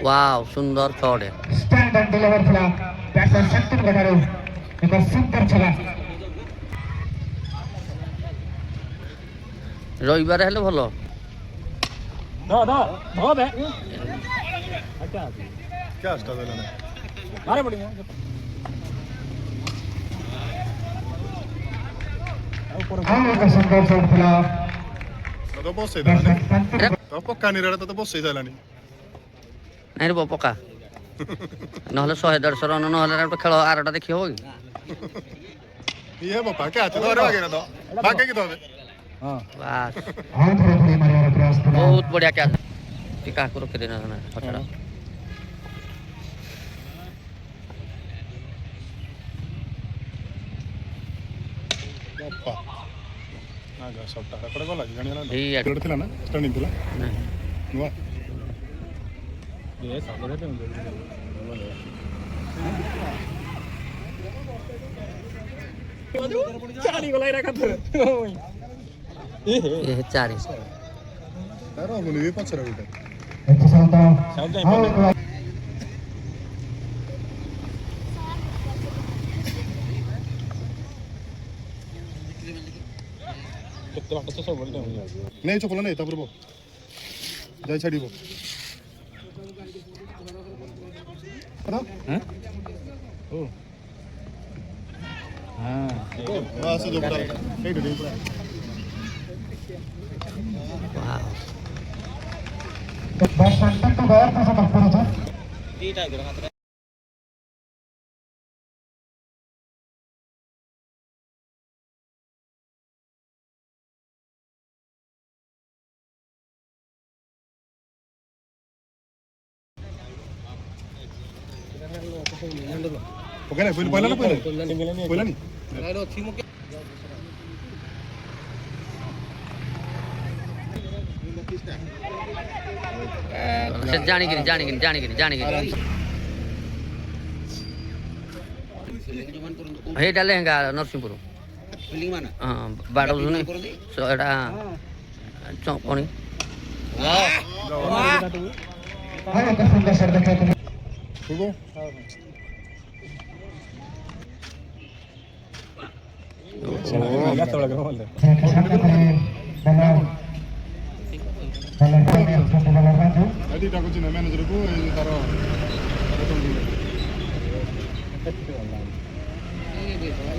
वाव सुंदर शॉट है stand and deliver खेला बैट्समैन शक्ति गठारू एक सुंदर खेला रविवार हेले भलो क्या स्टार देना है मारे पड़ेंगे हाँ एक सुंदर शॉट खेला तो बहुत सही था तो पक्का नहीं रहा तो बहुत सही था नहीं नहीं रे पका নহলে 100-150 रन নহলে खेल 8टा देखी हो ये पापा क्या तो आगे ना तो भागे की तो हाँ बस हाँ थोड़ा थोड़ी मारे वाला प्रयास खेला बहुत बढ़िया क्या टीका को रख देना ना छटा पापा ना जा सबटा कड़े को लगी जानी ना ई क्रिकेट थिला ना स्टैंडिंग थिला नहीं नुआ ये साले रहते हैं चाली को लाई रखा था ये 4 यार मुनि भी पछरा उठे अच्छा संता सब जाए हाँ कितने बार तो सब बोलते हैं नहीं चुकला नहीं तब वो जाय छड़ी वो हैं ओ हाँ बस जो बता नहीं डे पूरा वाह बैट्समैन तक तो गया था सब पड़ा था ओके ना पहले ना पहले नहीं से जानी गिरी हे डाले हेंगा नरसिंहपुर हाँ बाड़ सुने एटा चौपनी हाँ एक सुंदर शॉट देखा तुमने ठीक हो क्या थोड़ा करो बोलते सामने पड़े बल्ला बल्ला को छोटे बल्ला का अभी टाको चिन्ह मैनेजर को तारो